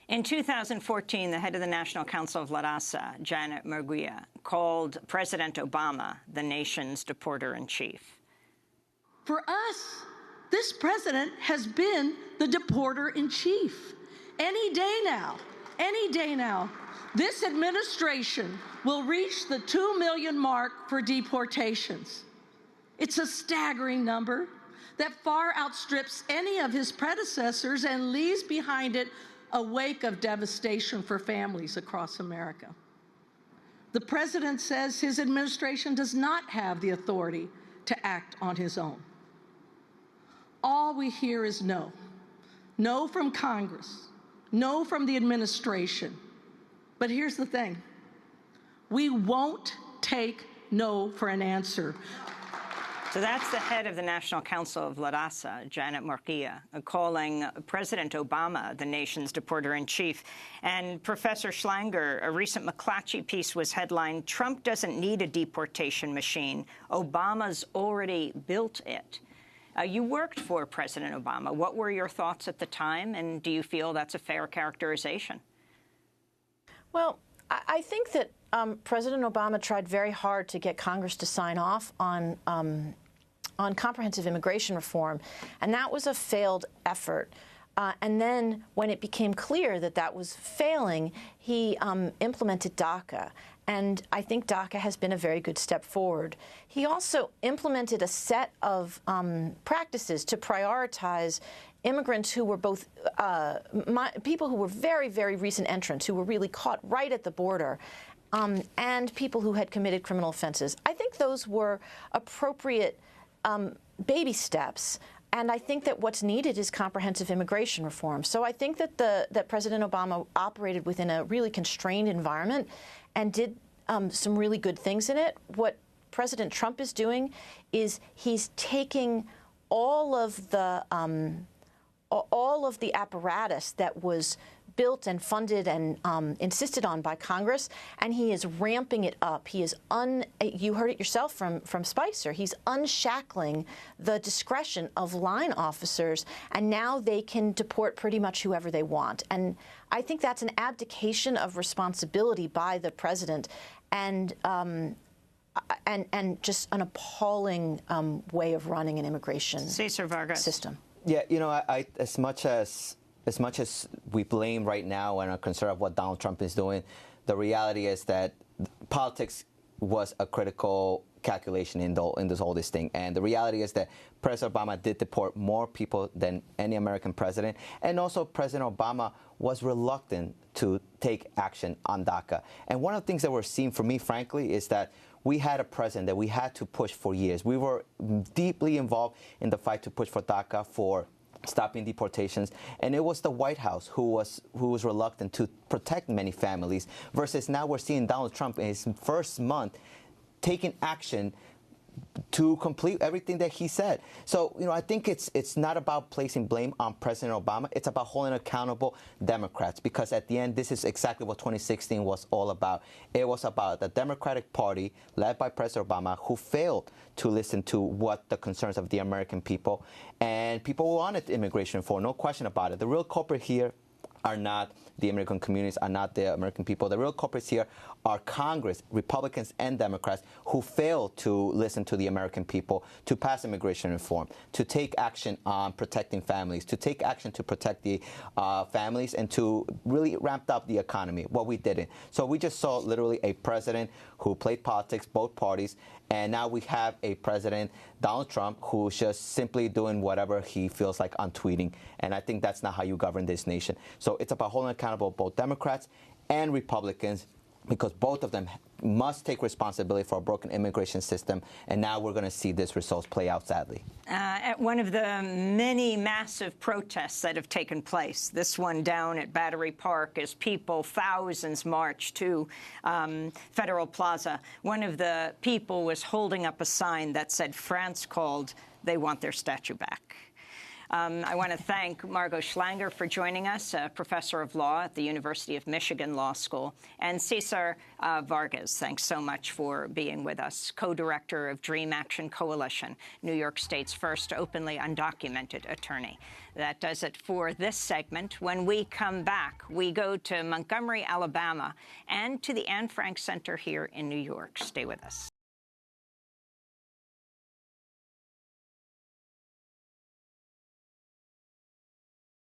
In 2014, the head of the National Council of La Raza, Janet Murguia, called President Obama the nation's deporter-in-chief. For us, this president has been the deporter-in-chief. Any day now, this administration will reach the 2 million mark for deportations. It's a staggering number that far outstrips any of his predecessors and leaves behind it a wake of devastation for families across America. The president says his administration does not have the authority to act on his own. All we hear is no. No from Congress, no from the administration. But here's the thing. We won't take no for an answer. So that's the head of the National Council of La Raza, Janet Murguia, calling President Obama the nation's deporter-in-chief. And Professor Schlanger, a recent McClatchy piece was headlined, "Trump doesn't need a deportation machine. Obama's already built it." You worked for President Obama. What were your thoughts at the time, and do you feel that's a fair characterization? Well, I think that President Obama tried very hard to get Congress to sign off on comprehensive immigration reform, and that was a failed effort. And then when it became clear that that was failing, he implemented DACA. And I think DACA has been a very good step forward. He also implemented a set of practices to prioritize immigrants who were both people who were very, very recent entrants, who were really caught right at the border, and people who had committed criminal offenses. I think those were appropriate baby steps. And I think that what's needed is comprehensive immigration reform. So I think that that President Obama operated within a really constrained environment and did some really good things in it. What President Trump is doing is he's taking all of the apparatus that was built and funded and insisted on by Congress, and he is ramping it up. He is you heard it yourself from Spicer. He's unshackling the discretion of line officers, and now they can deport pretty much whoever they want. And I think that's an abdication of responsibility by the president, and just an appalling way of running an immigration system. Yeah, you know, as much as we blame right now and are concerned of what Donald Trump is doing, the reality is that politics was a critical calculation in this thing. And the reality is that President Obama did deport more people than any American president. And also President Obama was reluctant to take action on DACA. And one of the things that we're seeing, for me, frankly, is that we had a president that we had to push for years. We were deeply involved in the fight to push for DACA, for stopping deportations, and it was the White House who was reluctant to protect many families, versus now we're seeing Donald Trump in his first month taking action to complete everything that he said. So, you know, I think it's not about placing blame on President Obama. It's about holding accountable Democrats, because at the end, this is exactly what 2016 was all about. It was about the Democratic Party, led by President Obama, who failed to listen to what the concerns of the American people, and people wanted immigration reform, no question about it. The real culprit here are not the American communities, are not the American people. The real culprits here are Congress, Republicans and Democrats, who failed to listen to the American people, to pass immigration reform, to take action on protecting families, to take action to protect the families, and to really ramp up the economy. What we didn't. So we just saw literally a president who played politics, both parties, and now we have a president, Donald Trump, who's just simply doing whatever he feels like on tweeting. And I think that's not how you govern this nation. So it's about holding accountable both Democrats and Republicans, because both of them must take responsibility for a broken immigration system. And now we're going to see these results play out, sadly. At one of the many massive protests that have taken place, this one down at Battery Park, as people, thousands, marched to Federal Plaza, one of the people was holding up a sign that said, "France called, they want their statue back." I want to thank Margot Schlanger for joining us, a professor of law at the University of Michigan Law School, and Cesar Vargas. Thanks so much for being with us, co-director of Dream Action Coalition, New York State's first openly undocumented attorney. That does it for this segment. When we come back, we go to Montgomery, Alabama, and to the Anne Frank Center here in New York. Stay with us.